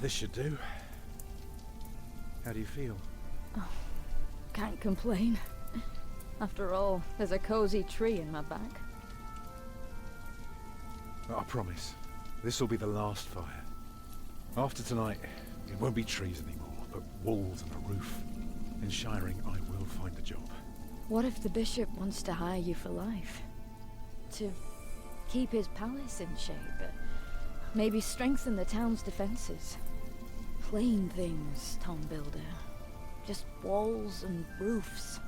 This should do. How do you feel? Oh, can't complain. After all, there's a cozy tree in my back. I promise, this will be the last fire. After tonight, it won't be trees anymore, but walls and a roof. In Shiring, I will find a job. What if the bishop wants to hire you for life? To keep his palace in shape? Maybe strengthen the town's defenses? Plain things, Tom Builder. Just walls and roofs.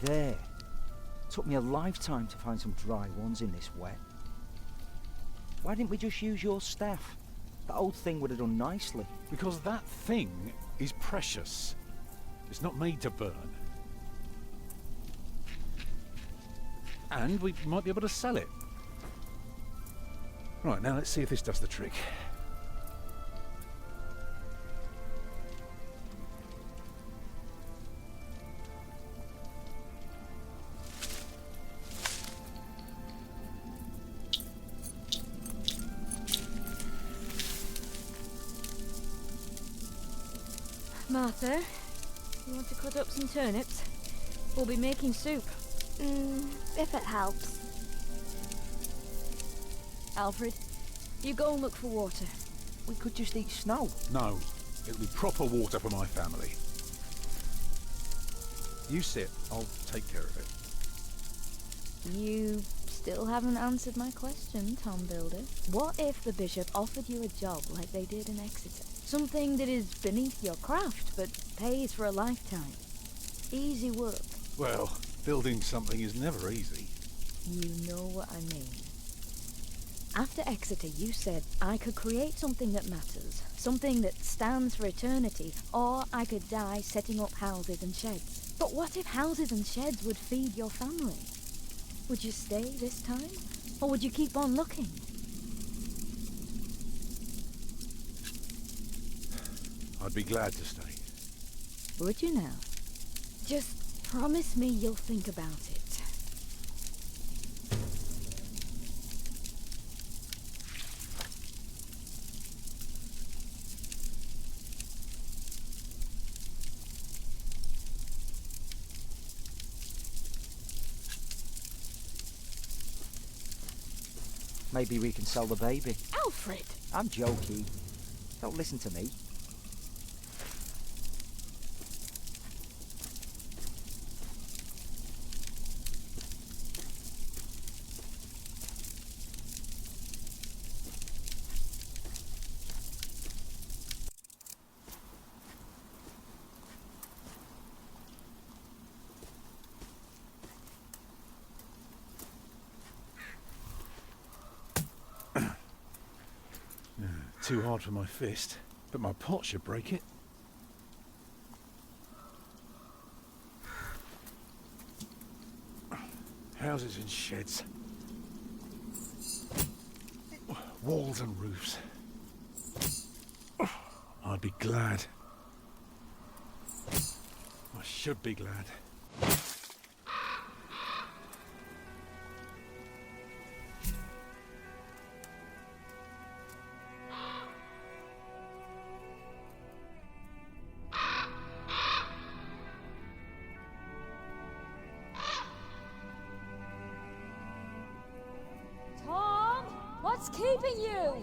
There. Took me a lifetime to find some dry ones in this wet. Why didn't we just use your staff? That old thing would have done nicely. Because that thing is precious. It's not made to burn. And we might be able to sell it. Right, now let's see if this does the trick. Martha, you want to cut up some turnips? We'll be making soup. If it helps. Alfred, you go and look for water. We could just eat snow. No, it'll be proper water for my family. You sit, I'll take care of it. You still haven't answered my question, Tom Builder. What if the bishop offered you a job like they did in Exeter? Something that is beneath your craft, but pays for a lifetime. Easy work. Well, building something is never easy. You know what I mean. After Exeter, you said I could create something that matters, something that stands for eternity, or I could die setting up houses and sheds. But what if houses and sheds would feed your family? Would you stay this time, or would you keep on looking? I'd be glad to stay. Would you now? Just promise me you'll think about it. Maybe we can sell the baby. Alfred! I'm joking. Don't listen to me. Too hard for my fist, but my pot should break it. Houses and sheds. Walls and roofs. I'd be glad. I should be glad. What's keeping you?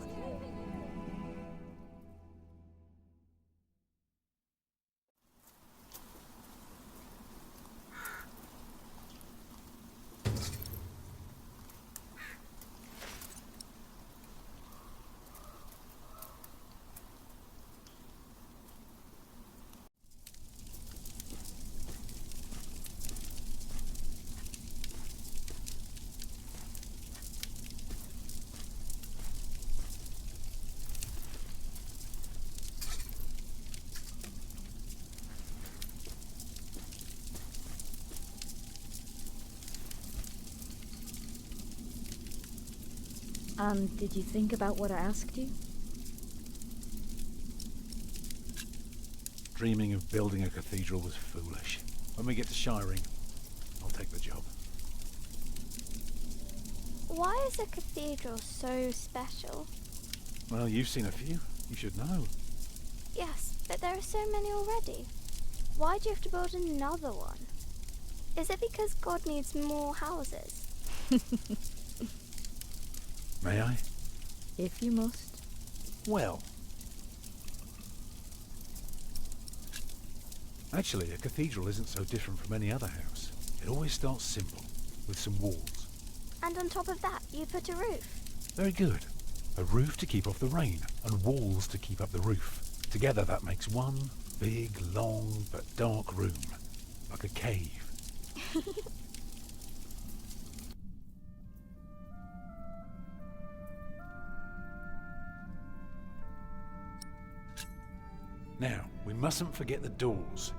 And did you think about what I asked you? Dreaming of building a cathedral was foolish. When we get to Shiring, I'll take the job. Why is a cathedral so special? Well, you've seen a few. You should know. Yes, but there are so many already. Why do you have to build another one? Is it because God needs more houses? May I? If you must. Well. Actually, a cathedral isn't so different from any other house. It always starts simple, with some walls. And on top of that, you put a roof. Very good. A roof to keep off the rain, and walls to keep up the roof. Together that makes one big, long, but dark room. Like a cave. Now, we mustn't forget the doors.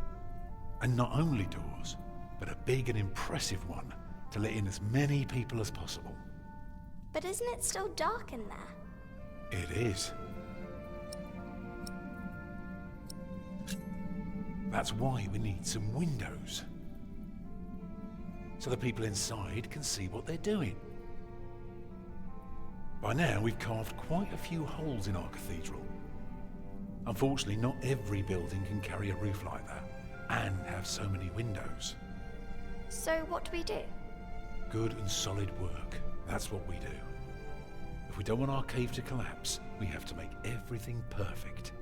And not only doors, but a big and impressive one to let in as many people as possible. But isn't it still dark in there? It is. That's why we need some windows. So the people inside can see what they're doing. By now, we've carved quite a few holes in our cathedral. Unfortunately, not every building can carry a roof like that, and have so many windows. So what do we do? Good and solid work. That's what we do. If we don't want our cave to collapse, we have to make everything perfect.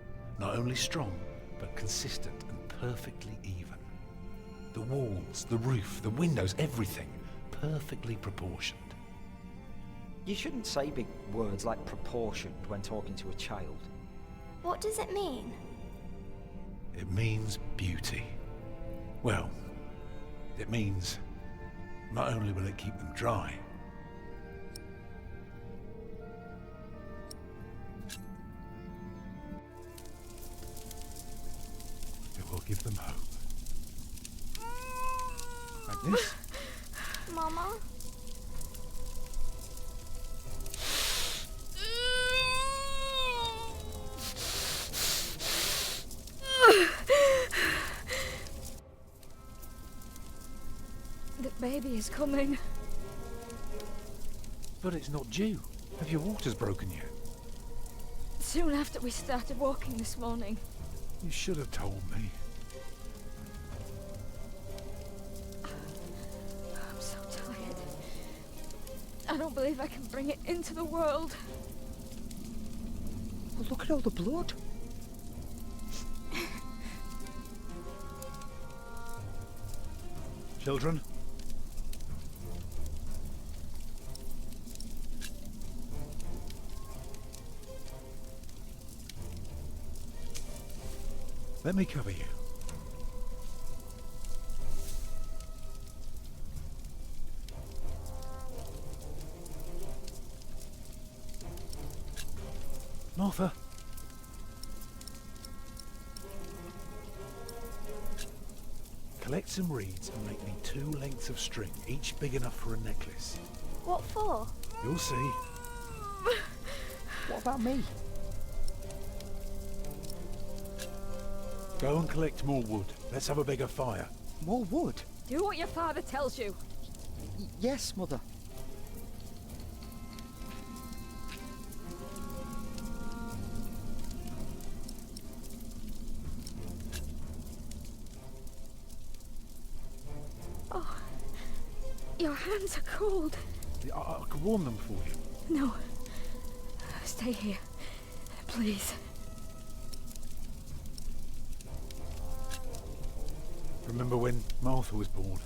Not only strong, but consistent and perfectly even. The walls, the roof, the windows, everything perfectly proportioned. You shouldn't say big words like proportioned when talking to a child. What does it mean? It means beauty. Well, it means not only will it keep them dry, it will give them hope. Like this? Mama? The baby is coming. But it's not due. Have your waters broken yet? Soon after we started walking this morning. You should have told me. I'm so tired. I don't believe I can bring it into the world. Well, look at all the blood. Children? Let me cover you. Martha. Collect some reeds and make me 2 lengths of string, each big enough for a necklace. What for? You'll see. What about me? Go and collect more wood. Let's have a bigger fire. More wood? Do what your father tells you. Yes, Mother. Oh, your hands are cold. I can warm them for you. No. Stay here. Please. Remember when Martha was born,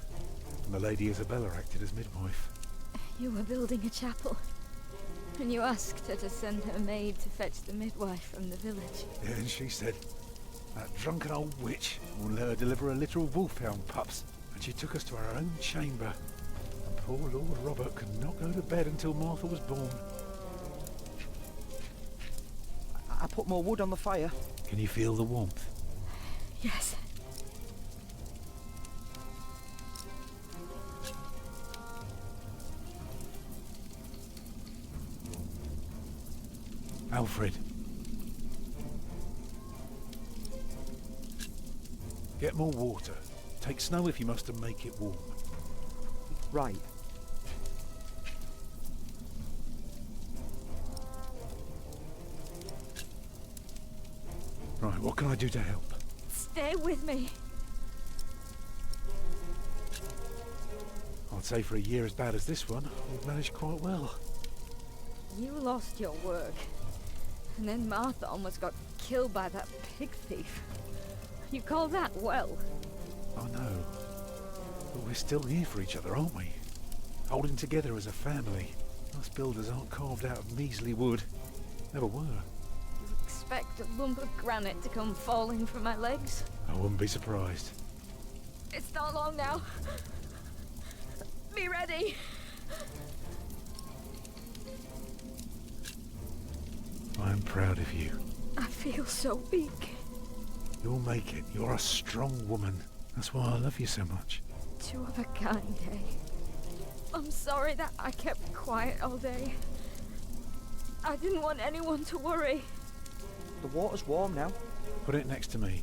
and the Lady Isabella acted as midwife? You were building a chapel, and you asked her to send her maid to fetch the midwife from the village. Yeah, and she said, that drunken old witch will let her deliver a literal wolfhound pups. And she took us to our own chamber. And poor Lord Robert could not go to bed until Martha was born. I put more wood on the fire. Can you feel the warmth? Yes. Alfred. Get more water. Take snow if you must and make it warm. Right. Right, what can I do to help? Stay with me. I'd say for a year as bad as this one, we've managed quite well. You lost your work. And then Martha almost got killed by that pig thief. You call that well? I know. But we're still here for each other, aren't we? Holding together as a family. Us builders aren't carved out of measly wood. Never were. You expect a lump of granite to come falling from my legs? I wouldn't be surprised. It's not long now. Be ready. I am proud of you. I feel so weak. You'll make it. You're a strong woman. That's why I love you so much. Two of a kind, eh? I'm sorry that I kept quiet all day. I didn't want anyone to worry. The water's warm now. Put it next to me.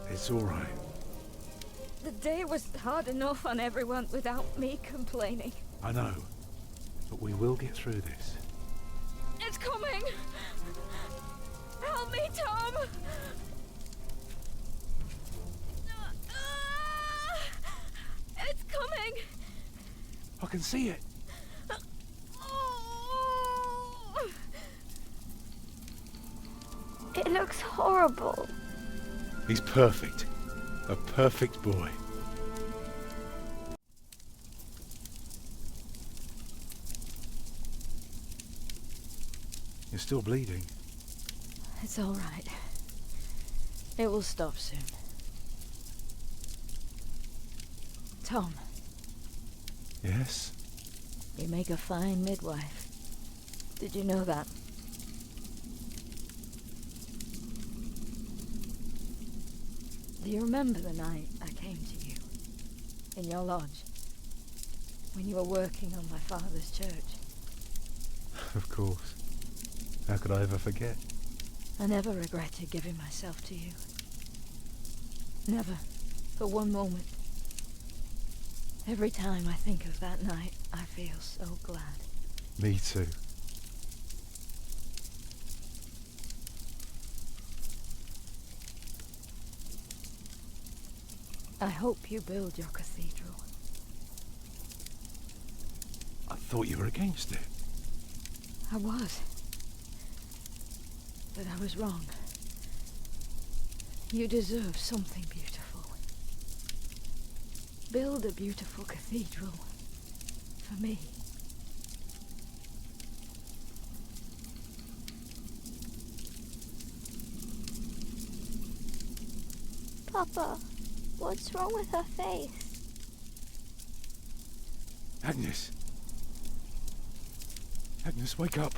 It's all right. The day was hard enough on everyone without me complaining. I know. But we will get through this. It's coming! Help me, Tom! It's coming! I can see it. It looks horrible. He's perfect. A perfect boy. You're still bleeding. It's all right. It will stop soon. Tom, Yes? you make a fine midwife. Did you know that? Do you remember the night I came to you? In your lodge? When you were working on my father's church? Of course. How could I ever forget? I never regretted giving myself to you. Never. For one moment. Every time I think of that night, I feel so glad. Me too. I hope you build your cathedral. I thought you were against it. I was. But I was wrong. You deserve something beautiful. Build a beautiful cathedral. For me. Papa, what's wrong with her face? Agnes! Agnes, wake up!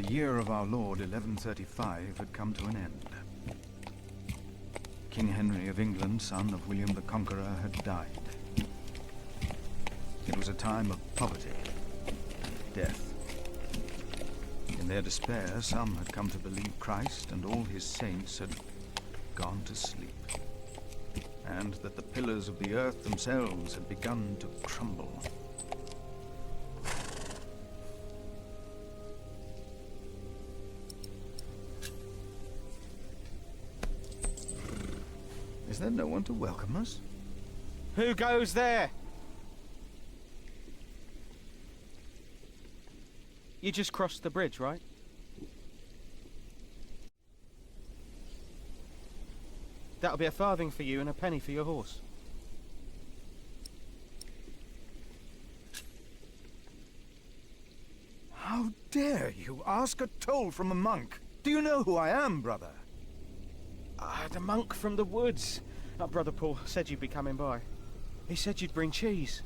year of our Lord 1135 had come to an end. King Henry of England, son of William the Conqueror, had died. It was a time of poverty, death. In their despair, some had come to believe Christ and all his saints had gone to sleep, and that the pillars of the earth themselves had begun to crumble. Is there no one to welcome us? Who goes there? You just crossed the bridge, right? That'll be a farthing for you and a penny for your horse. How dare you ask a toll from a monk? Do you know who I am, brother? The monk from the woods. Brother Paul said you'd be coming by. He said you'd bring cheese.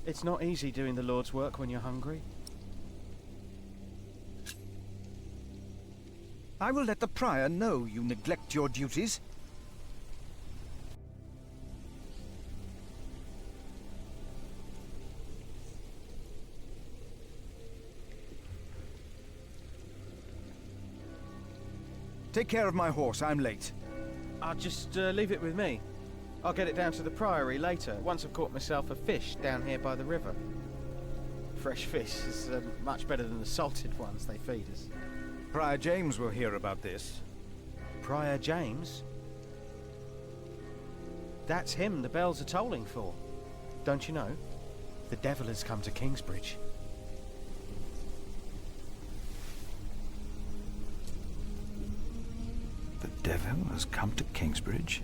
It's not easy doing the Lord's work when you're hungry. I will let the prior know you neglect your duties. Take care of my horse, I'm late. I'll just leave it with me. I'll get it down to the priory later, once I've caught myself a fish down here by the river. Fresh fish is much better than the salted ones they feed us. Prior James will hear about this. Prior James? That's him the bells are tolling for. Don't you know? The devil has come to Kingsbridge. The devil has come to Kingsbridge?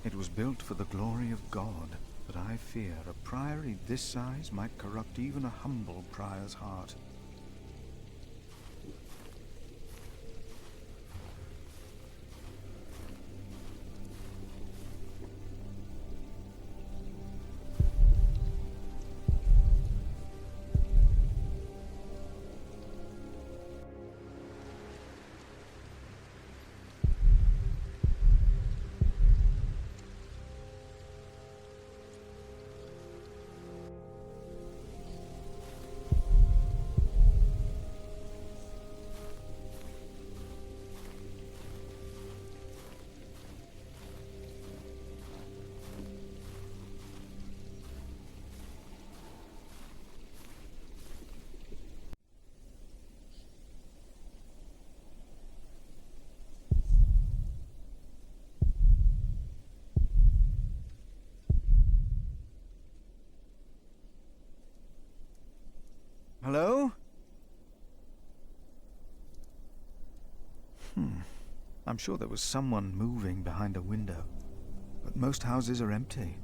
It was built for the glory of God, but I fear a priory this size might corrupt even a humble prior's heart. Hello? I'm sure there was someone moving behind a window, but most houses are empty.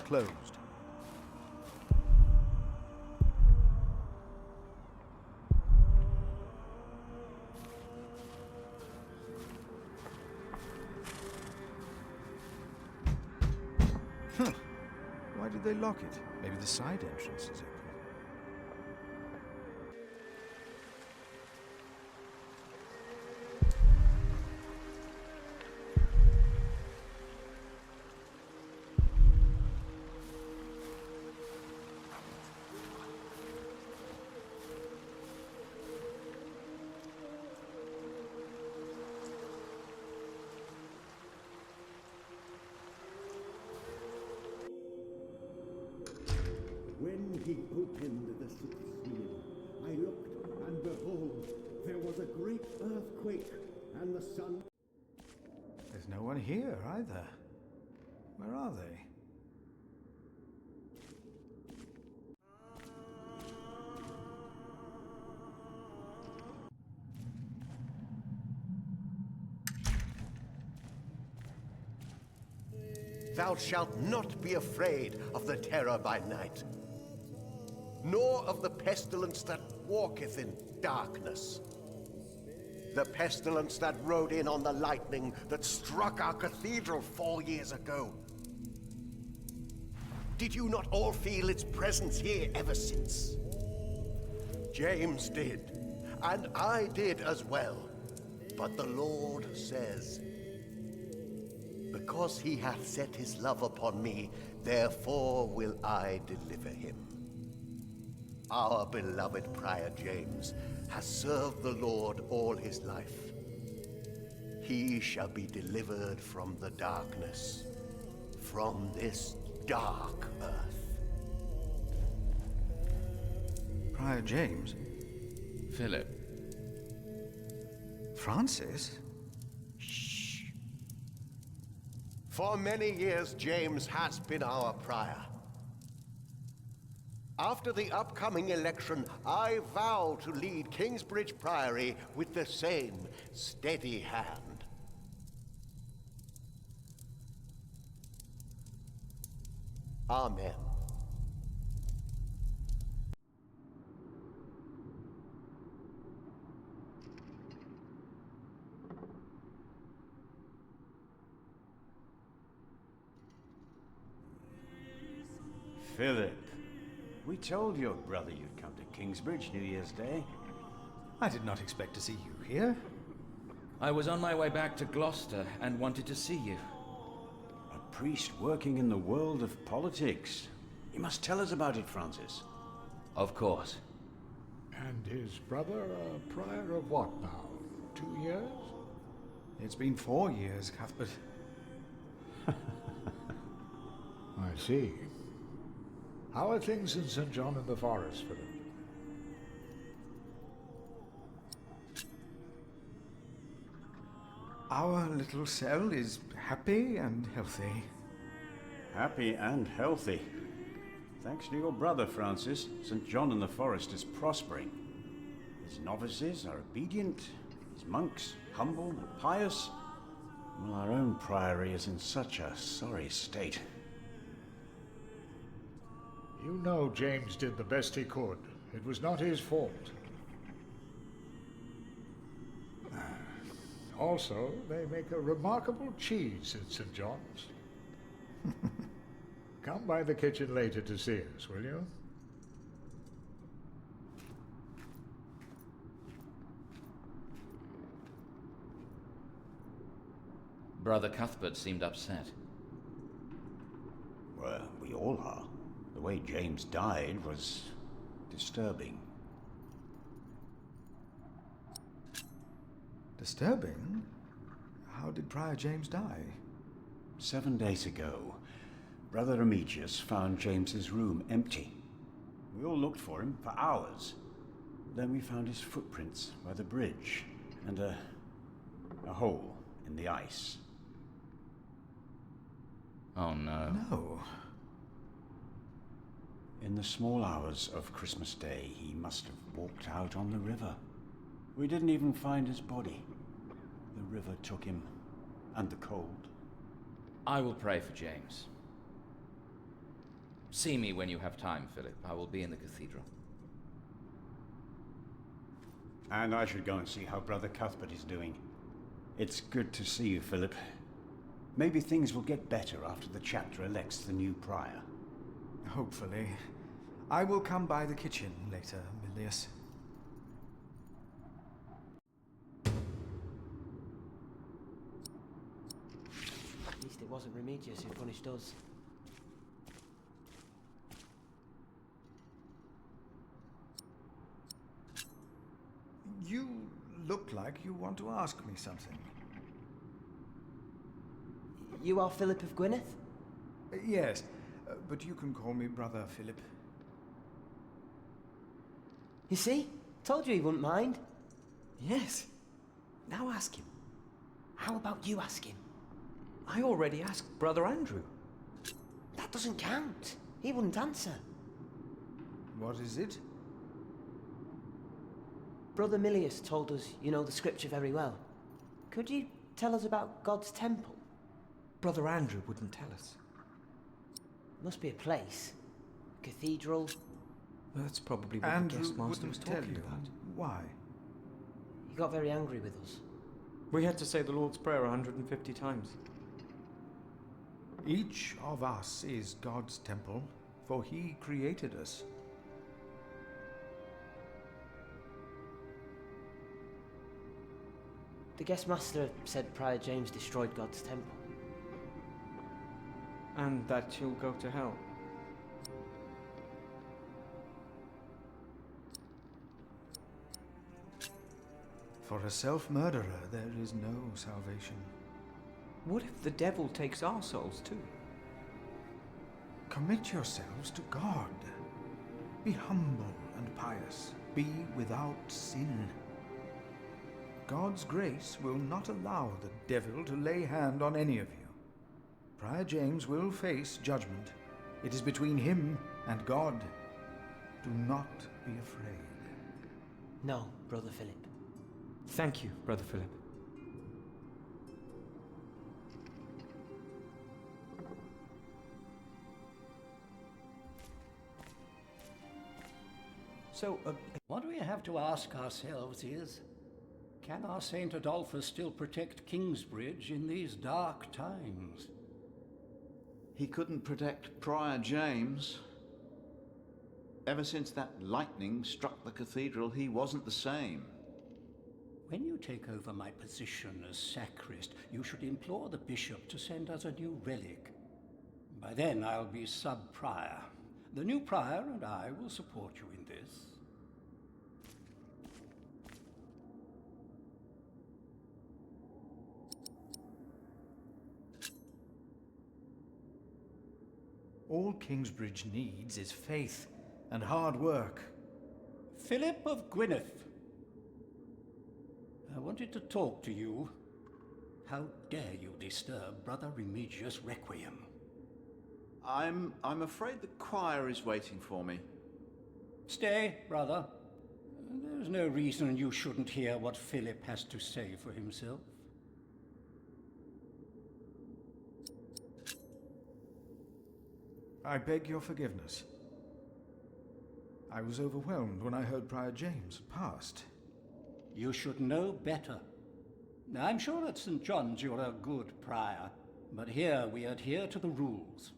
Closed. Why did they lock it? Maybe the side entrance is open. he opened the sixth seal. I looked, and behold, there was a great earthquake, and the sun... There's no one here either. Where are they? Thou shalt not be afraid of the terror by night, nor of the pestilence that walketh in darkness. The pestilence that rode in on the lightning that struck our cathedral 4 years ago. Did you not all feel its presence here ever since? James did, and I did as well. But the Lord says, because he hath set his love upon me, therefore will I deliver him. Our beloved Prior James has served the Lord all his life. He shall be delivered from the darkness, from this dark earth. Prior James? Philip. Francis? For many years, James has been our prior. After the upcoming election, I vow to lead Kingsbridge Priory with the same steady hand. Amen. Philip, we told your brother you'd come to Kingsbridge New Year's Day. I did not expect to see you here. I was on my way back to Gloucester and wanted to see you. A priest working in the world of politics. You must tell us about it, Francis. Of course. And his brother a prior of what now? 2 years? It's been 4 years, Cuthbert. I see. How are things in St. John in the Forest, Philip? Our little cell is happy and healthy. Happy and healthy. Thanks to your brother, Francis, St. John in the Forest is prospering. His novices are obedient, his monks humble and pious. Well, our own priory is in such a sorry state. You know James did the best he could. It was not his fault. Also, they make a remarkable cheese at St. John's. Come by the kitchen later to see us, will you? Brother Cuthbert seemed upset. Well, we all are. The way James died was disturbing. Disturbing? How did Prior James die? 7 days ago, Brother Remigius found James's room empty. We all looked for him for hours. Then we found his footprints by the bridge and a hole in the ice. Oh no. No. In the small hours of Christmas Day, he must have walked out on the river. We didn't even find his body. The river took him, and the cold. I will pray for James. See me when you have time, Philip. I will be in the cathedral. And I should go and see how Brother Cuthbert is doing. It's good to see you, Philip. Maybe things will get better after the chapter elects the new prior. Hopefully. I will come by the kitchen later, Milius. At least it wasn't Remigius who punished us. You look like you want to ask me something. You are Philip of Gwynedd? Yes, but you can call me Brother Philip. You see? Told you he wouldn't mind. Yes. Now ask him. How about you ask him? I already asked Brother Andrew. That doesn't count. He wouldn't answer. What is it? Brother Milius told us you know the scripture very well. Could you tell us about God's temple? Brother Andrew wouldn't tell us. Must be a place. Cathedral. That's probably what Andrew the guest master was wouldn't tell talking you. about. Why? He got very angry with us. We had to say the Lord's Prayer 150 times. Each of us is God's temple, for he created us. The guest master said Prior James destroyed God's temple. And that you'll go to hell. For a self-murderer, there is no salvation. What if the devil takes our souls too? Commit yourselves to God. Be humble and pious. Be without sin. God's grace will not allow the devil to lay hand on any of you. Prior James will face judgment. It is between him and God. Do not be afraid. No, Brother Philip. Thank you, Brother Philip. So, what we have to ask ourselves is, can our Saint Adolphus still protect Kingsbridge in these dark times? He couldn't protect Prior James. Ever since that lightning struck the cathedral, he wasn't the same. When you take over my position as sacrist, you should implore the bishop to send us a new relic. By then I'll be sub-prior. The new prior and I will support you in this. All Kingsbridge needs is faith and hard work. Philip of Gwynedd, I wanted to talk to you. How dare you disturb Brother Remigius' requiem? I'm afraid the choir is waiting for me. Stay, brother. There's no reason you shouldn't hear what Philip has to say for himself. I beg your forgiveness. I was overwhelmed when I heard Prior James had passed. You should know better. Now, I'm sure at St. John's you're a good prior, but here we adhere to the rules.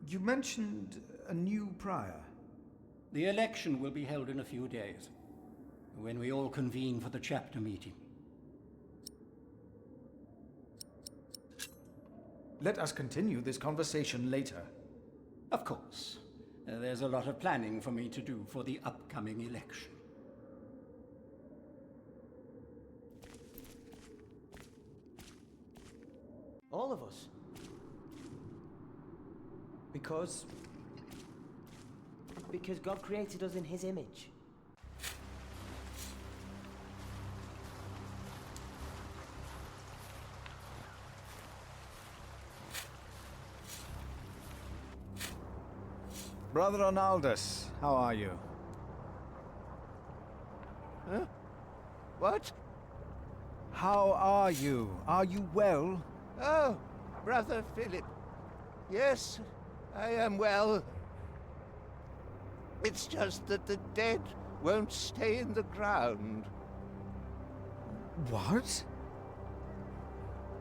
You mentioned a new prior. The election will be held in a few days, when we all convene for the chapter meeting. Let us continue this conversation later. Of course. There's a lot of planning for me to do for the upcoming election. All of us. Because God created us in his image. Brother Arnaldus, how are you? Huh? What? How are you? Are you well? Oh, Brother Philip. Yes, I am well. It's just that the dead won't stay in the ground. What?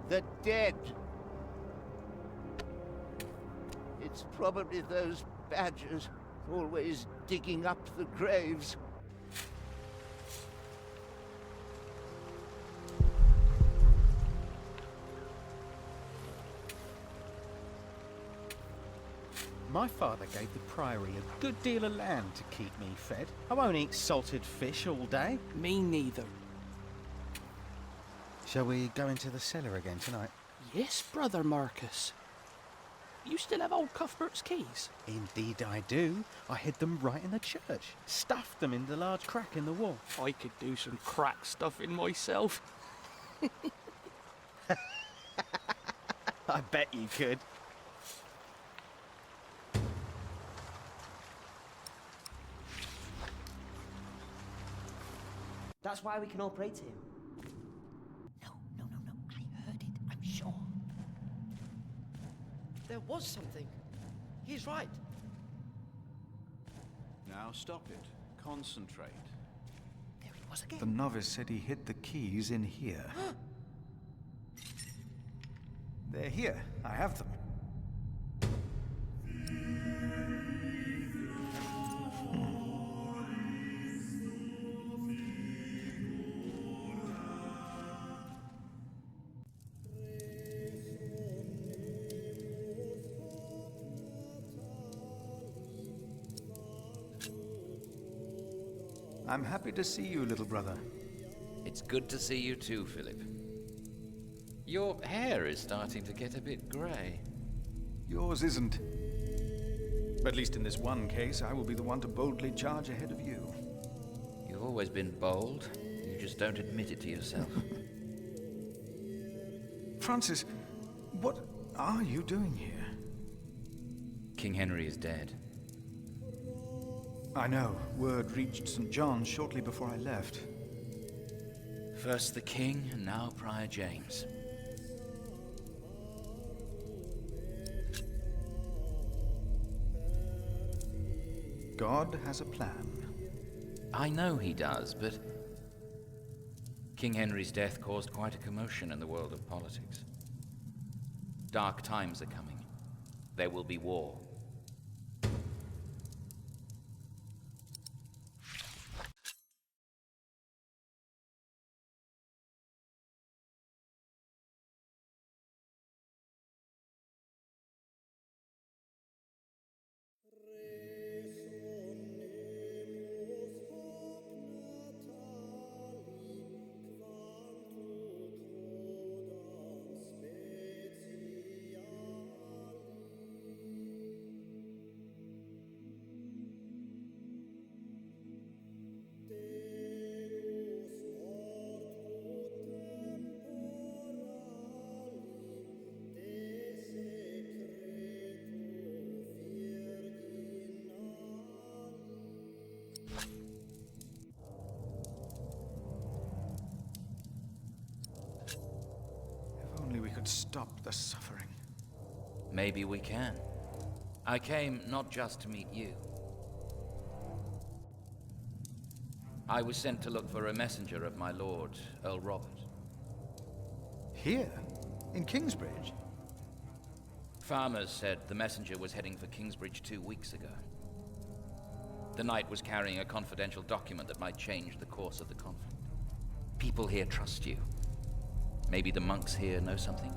The dead. It's probably those badgers always digging up the graves. My father gave the priory a good deal of land to keep me fed. I won't eat salted fish all day. Me neither. Shall we go into the cellar again tonight? Yes, Brother Marcus. You still have old Cuthbert's keys? Indeed I do. I hid them right in the church. Stuffed them in the large crack in the wall. I could do some crack stuffing myself. I bet you could. That's why we can all pray to him. No. I heard it, I'm sure. There was something. He's right. Now stop it. Concentrate. There he was again. The novice said he hid the keys in here. They're here. I have them. I'm happy to see you, little brother. It's good to see you too, Philip. Your hair is starting to get a bit grey. Yours isn't. But at least in this one case, I will be the one to boldly charge ahead of you. You've always been bold. You just don't admit it to yourself. Francis, what are you doing here? King Henry is dead. I know. Word reached St. John's shortly before I left. First the king, and now Prior James. God has a plan. I know he does, but King Henry's death caused quite a commotion in the world of politics. Dark times are coming. There will be war. If only we could stop the suffering. Maybe we can. I came not just to meet you. I was sent to look for a messenger of my lord, Earl Robert. Here? In Kingsbridge? Farmers said the messenger was heading for Kingsbridge 2 weeks ago. The knight was carrying a confidential document that might change the course of the conflict. People here trust you. Maybe the monks here know something?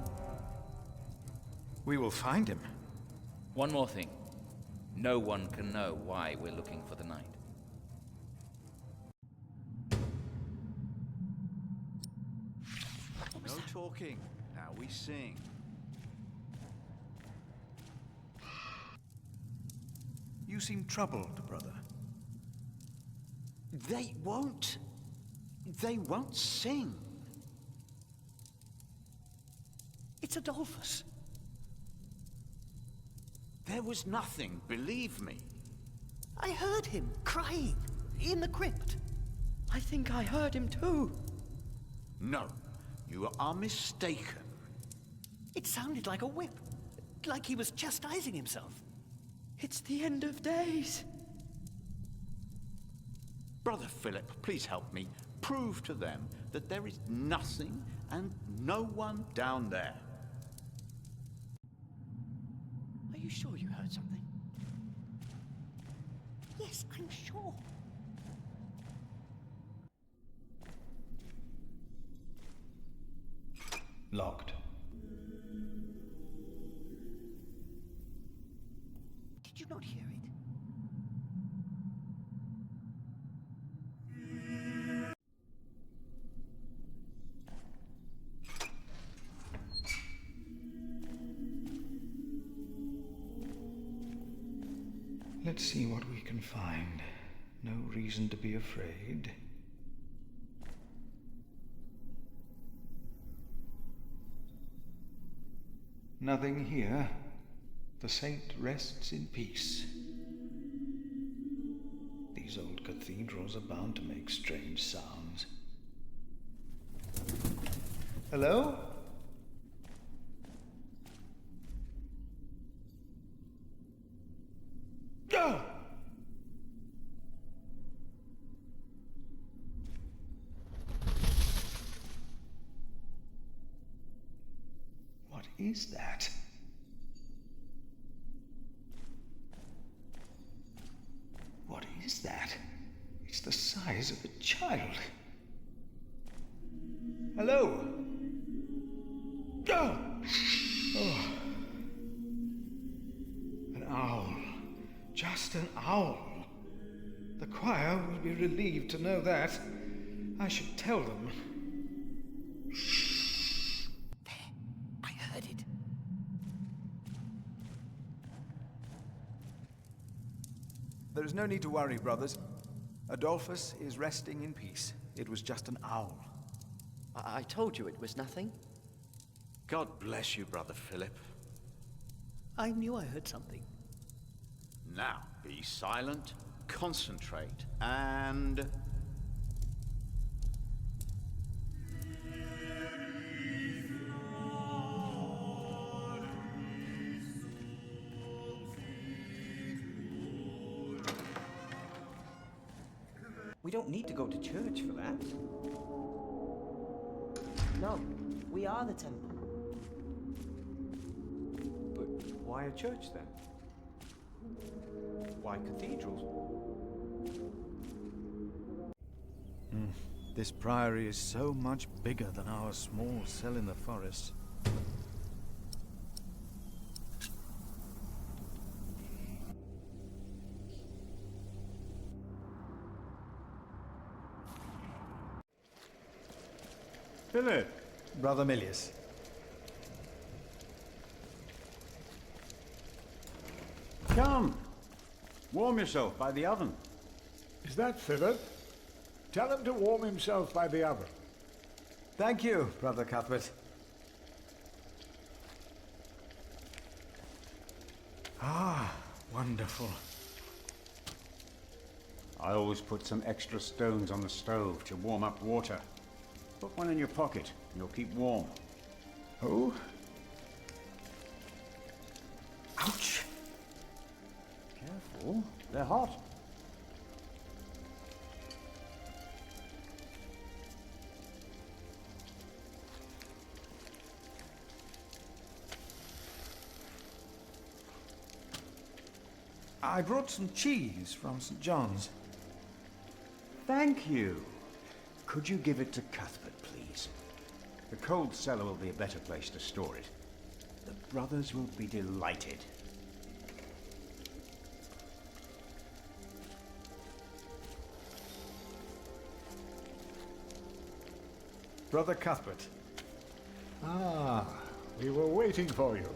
We will find him. One more thing. No one can know why we're looking for the knight. No talking. Now we sing. You seem troubled, brother. They won't sing. It's Adolphus. There was nothing, believe me. I heard him crying in the crypt. I think I heard him too. No, you are mistaken. It sounded like a whip, like he was chastising himself. It's the end of days. Brother Philip, please help me. Prove to them that there is nothing and no one down there. Are you sure you heard something? Yes, I'm sure. Locked. Did you not hear it? Let's see what we can find. No reason to be afraid. Nothing here. The saint rests in peace. These old cathedrals are bound to make strange sounds. Hello? Ah! What is that? What is that? It's the size of a child. Hello? Ah! Oh. An owl. Just an owl. The choir will be relieved to know that. I should tell them. I heard it. There is no need to worry, brothers. Adolphus is resting in peace. It was just an owl. I told you it was nothing. God bless you, Brother Philip. I knew I heard something. Now, be silent, concentrate, and... We don't need to go to church for that. No, we are the temple. But why a church then? Why cathedrals? This priory is so much bigger than our small cell in the forest. Philip! Brother Milius. Come! Warm yourself by the oven. Is that Philip? Tell him to warm himself by the oven. Thank you, Brother Cuthbert. Ah, wonderful. I always put some extra stones on the stove to warm up water. Put one in your pocket, and you'll keep warm. Oh? Ouch! Careful, they're hot. I brought some cheese from St. John's. Thank you. Could you give it to Cuthbert, please? The cold cellar will be a better place to store it. The brothers will be delighted. Brother Cuthbert. Ah, we were waiting for you.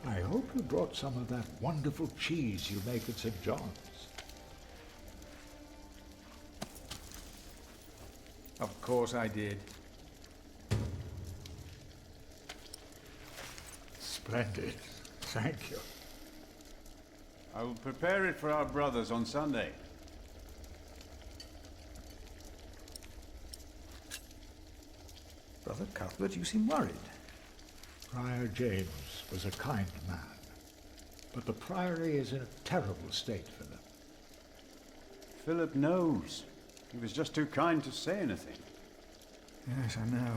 I hope you brought some of that wonderful cheese you make at St. John's. Of course I did. Splendid. Thank you. I will prepare it for our brothers on Sunday. Brother Cuthbert, you seem worried. Friar James was a kind man, but the priory is in a terrible state, Philip. Philip knows. He was just too kind to say anything. Yes, I know.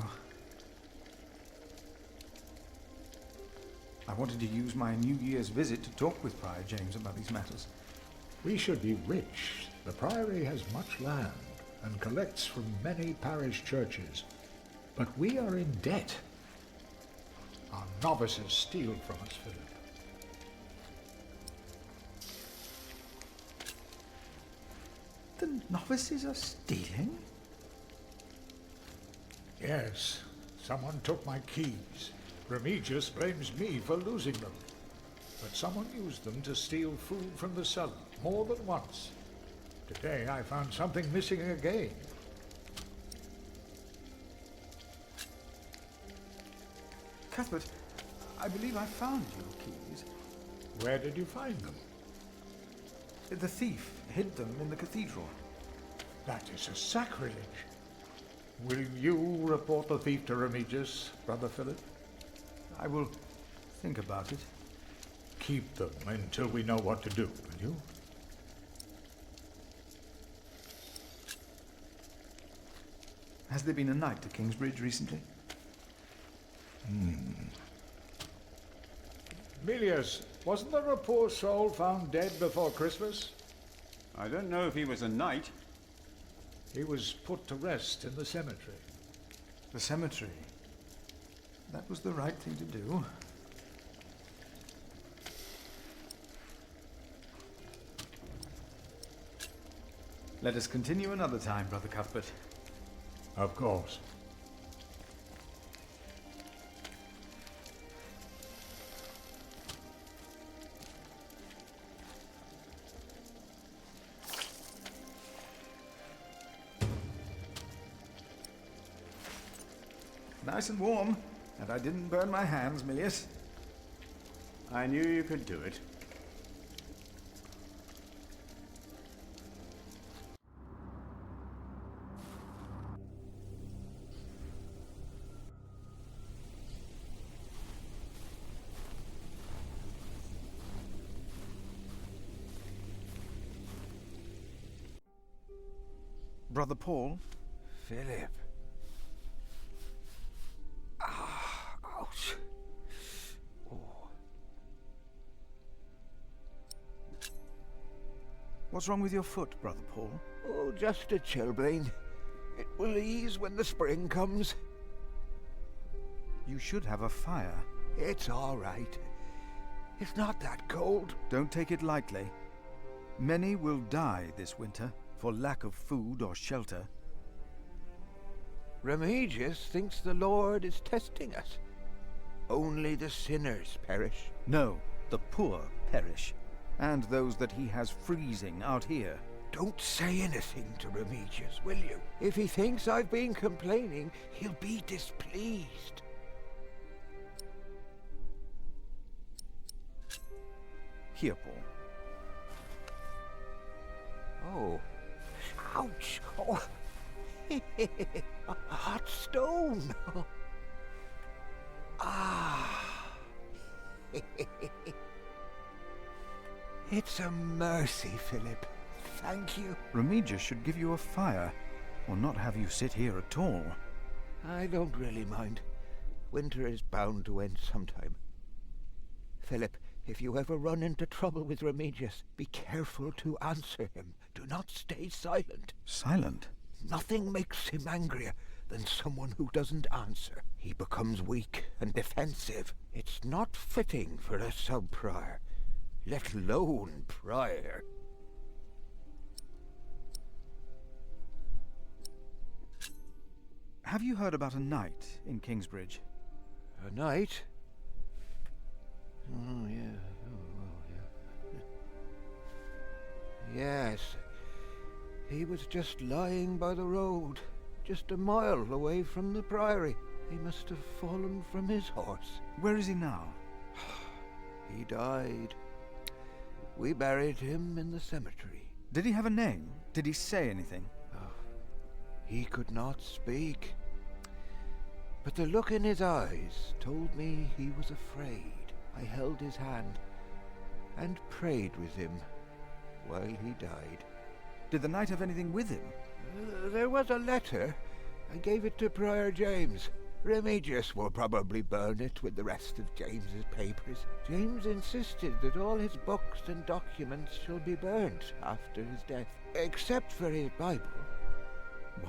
I wanted to use my New Year's visit to talk with Friar James about these matters. We should be rich. The priory has much land and collects from many parish churches. But we are in debt. Our novices steal from us, Philip. The novices are stealing? Yes, someone took my keys. Remigius blames me for losing them. but someone used them to steal food from the cellar more than once. Today I found something missing again. Cuthbert, I believe I found your keys. Where did you find them? The thief hid them in the cathedral. That is a sacrilege. Will you report the thief to Remigius, Brother Philip? I will think about it. Keep them until we know what to do, will you? Has there been a night to Kingsbridge recently? Milius, wasn't there a poor soul found dead before Christmas? I don't know if he was a knight. He was put to rest in the cemetery. The cemetery? That was the right thing to do. Let us continue another time, Brother Cuthbert. Of course. Nice and warm, and I didn't burn my hands, Milius. I knew you could do it. Brother Paul? Philip. Ouch. Oh. What's wrong with your foot, Brother Paul? Oh, just a chilblain. It will ease when the spring comes. You should have a fire. It's all right. It's not that cold. Don't take it lightly. Many will die this winter for lack of food or shelter. Remigius thinks the Lord is testing us. Only the sinners perish. No, the poor perish, and those that he has freezing out here. Don't say anything to Remigius, will you? If he thinks I've been complaining, he'll be displeased. Here, Paul. Oh. Ouch! Oh. A hot stone! Ah! It's a mercy, Philip. Thank you. Remigius should give you a fire, or not have you sit here at all. I don't really mind. Winter is bound to end sometime. Philip, if you ever run into trouble with Remigius, be careful to answer him. Do not stay silent. Silent? Nothing makes him angrier than someone who doesn't answer. He becomes weak and defensive. It's not fitting for a sub-prior, let alone prior. Have you heard about a knight in Kingsbridge? A knight? Oh, yeah. Oh, yeah. Yes. He was just lying by the road, just a mile away from the priory. He must have fallen from his horse. Where is he now? He died. We buried him in the cemetery. Did he have a name? Did he say anything? Oh, he could not speak. But the look in his eyes told me he was afraid. I held his hand and prayed with him while he died. Did the knight have anything with him? There was a letter. I gave it to Prior James. Remigius will probably burn it with the rest of James's papers. James insisted that all his books and documents shall be burnt after his death, except for his Bible.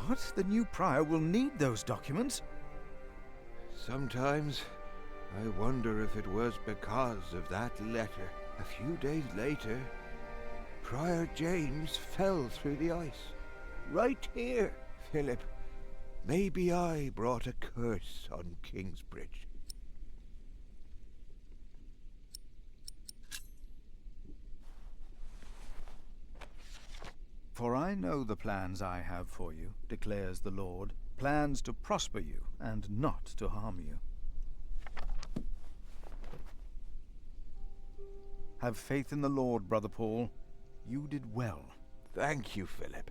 What? The new prior will need those documents? Sometimes I wonder if it was because of that letter. A few days later, Prior James fell through the ice. Right here, Philip. Maybe I brought a curse on Kingsbridge. I know the plans I have for you, declares the Lord. Plans to prosper you and not to harm you. Have faith in the Lord, Brother Paul. You did well. Thank you, Philip.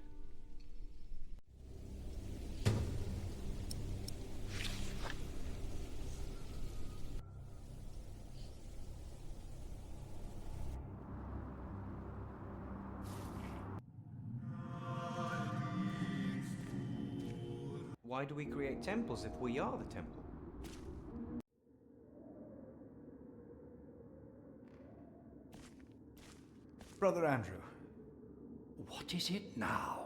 Why do we create temples if we are the temple? Brother Andrew. What is it now?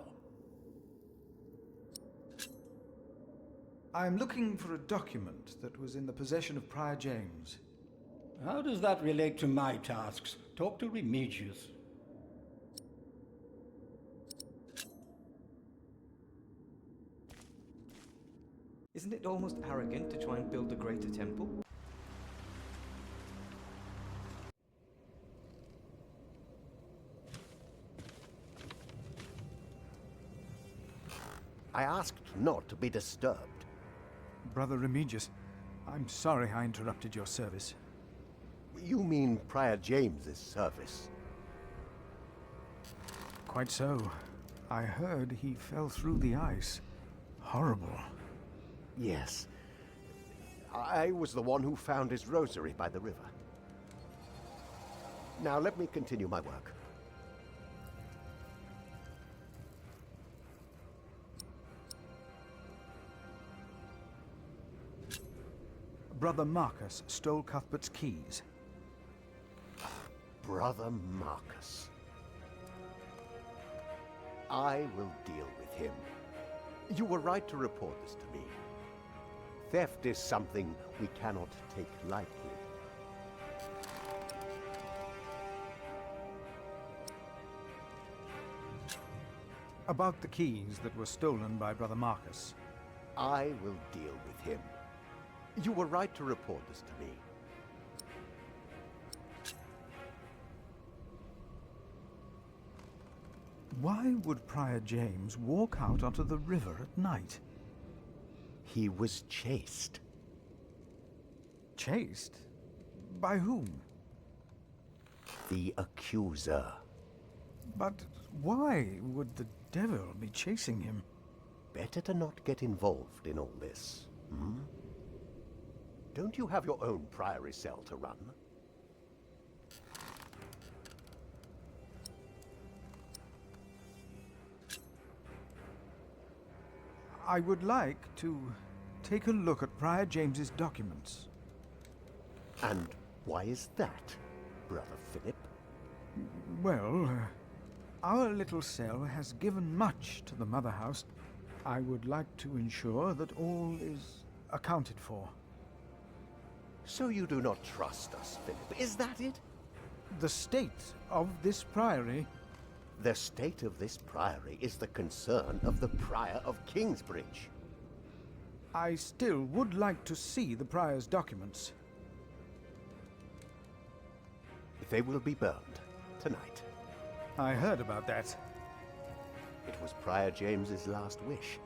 I'm looking for a document that was in the possession of Prior James. How does that relate to my tasks? Talk to Remigius. Isn't it almost arrogant to try and build a greater temple? I asked not to be disturbed. Brother Remigius, I'm sorry I interrupted your service. You mean Prior James's service? Quite so. I heard he fell through the ice. Horrible. Yes. I was the one who found his rosary by the river. Now let me continue my work. Brother Marcus stole Cuthbert's keys. Brother Marcus. I will deal with him. You were right to report this to me. Theft is something we cannot take lightly. About the keys that were stolen by Brother Marcus. I will deal with him. You were right to report this to me. Why would Prior James walk out onto the river at night? He was chased. Chased? By whom? The accuser. But why would the devil be chasing him? Better to not get involved in all this, hmm? Don't you have your own priory cell to run? I would like to take a look at Prior James's documents. And why is that, Brother Philip? Well, our little cell has given much to the Mother House. I would like to ensure that all is accounted for. So you do not trust us, Philip, is that it? The state of this priory... The state of this priory is the concern of the Prior of Kingsbridge. I still would like to see the prior's documents. They will be burned tonight. I heard about that. It was Prior James's last wish.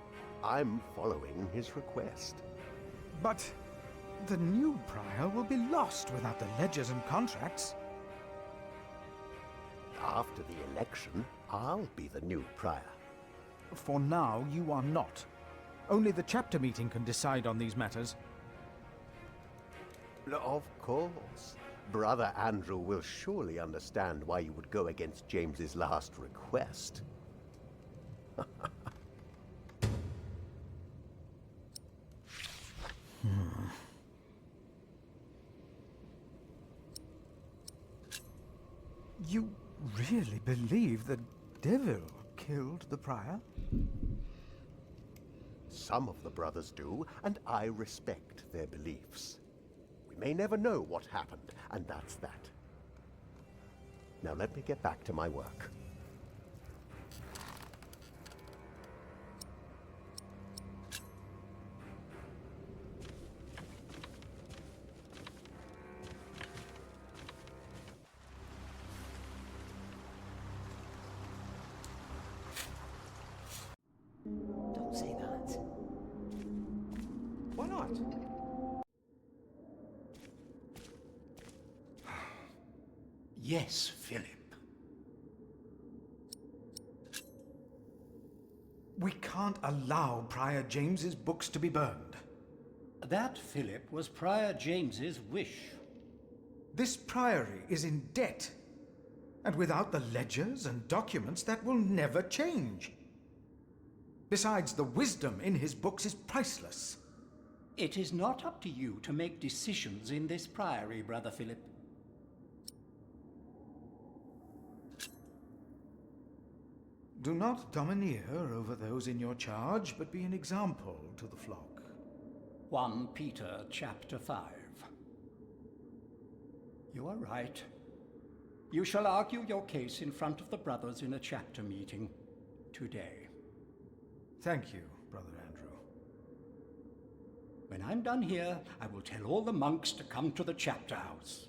I'm following his request. But the new prior will be lost without the ledgers and contracts. After the election, I'll be the new prior. For now, you are not. Only the chapter meeting can decide on these matters. Of course. Brother Andrew will surely understand why you would go against James's last request. You really believe the devil killed the prior? Some of the brothers do, and I respect their beliefs. We may never know what happened, and that's that. Now let me get back to my work. What? Yes, Philip. We can't allow Prior James's books to be burned. That, Philip, was Prior James's wish. This priory is in debt. And without the ledgers and documents, that will never change. Besides, the wisdom in his books is priceless. It is not up to you to make decisions in this priory, Brother Philip. Do not domineer over those in your charge, but be an example to the flock. 1 Peter chapter 5. You are right. You shall argue your case in front of the brothers in a chapter meeting today. Thank you, Brother Andrew. When I'm done here, I will tell all the monks to come to the chapter house.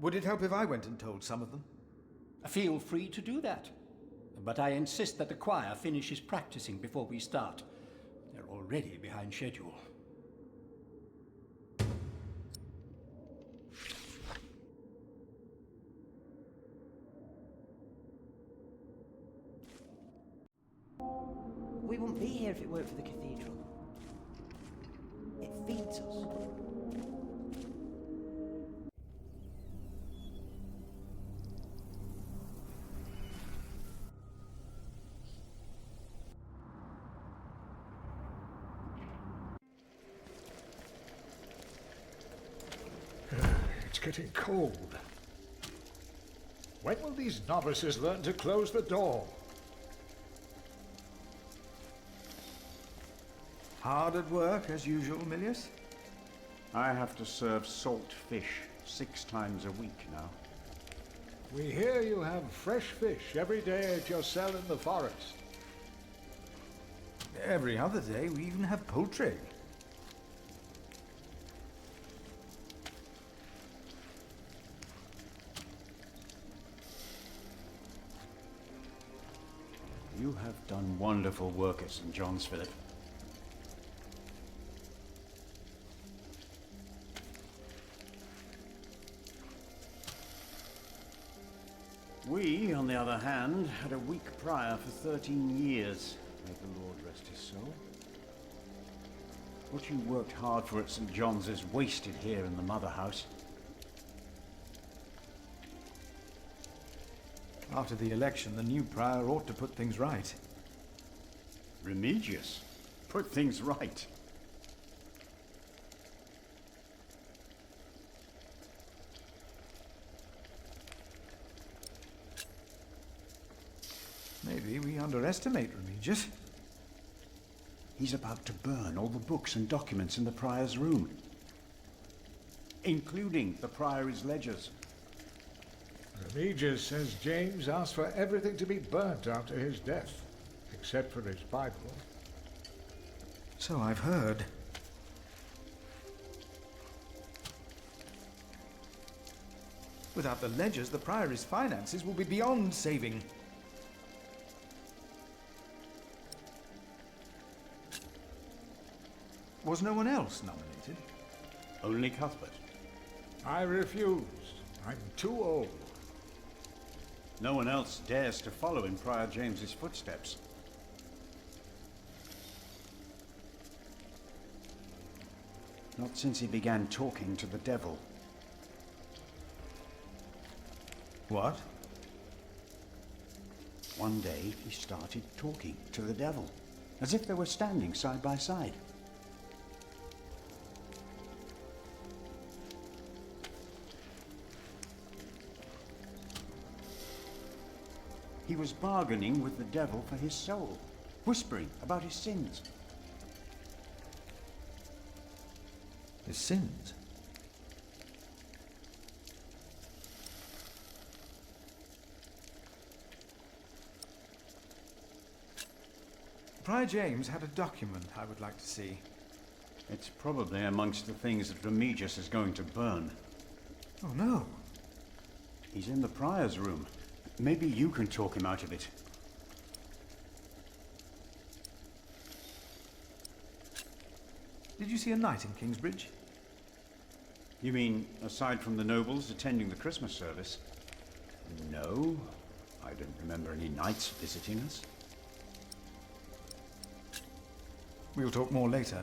Would it help if I went and told some of them? Feel free to do that. But I insist that the choir finishes practicing before we start. They're already behind schedule. We wouldn't be here if it weren't for the cathedral. It feeds us. It's getting cold. When will these novices learn to close the door? Hard at work, as usual, Milius? I have to serve salt fish 6 times a week now. We hear you have fresh fish every day at your cell in the forest. Every other day, we even have poultry. You have done wonderful work at St. John's, Philip. We, on the other hand, had a weak prior for 13 years. May the Lord rest his soul. What you worked hard for at St. John's is wasted here in the mother house. After the election, the new prior ought to put things right. Remigius? Put things right? Maybe we underestimate Remigius. He's about to burn all the books and documents in the prior's room, including the priory's ledgers. Remigius says James asked for everything to be burnt after his death, except for his Bible. So I've heard. Without the ledgers, the priory's finances will be beyond saving. Was no one else nominated? Only Cuthbert. I refused. I'm too old. No one else dares to follow in Prior James's footsteps. Not since he began talking to the devil. What? One day he started talking to the devil, as if they were standing side by side. He was bargaining with the devil for his soul, whispering about his sins. His sins? Prior James had a document I would like to see. It's probably amongst the things that Remigius is going to burn. Oh no. He's in the prior's room. Maybe you can talk him out of it. Did you see a knight in Kingsbridge? You mean, aside from the nobles attending the Christmas service? No, I don't remember any knights visiting us. We'll talk more later.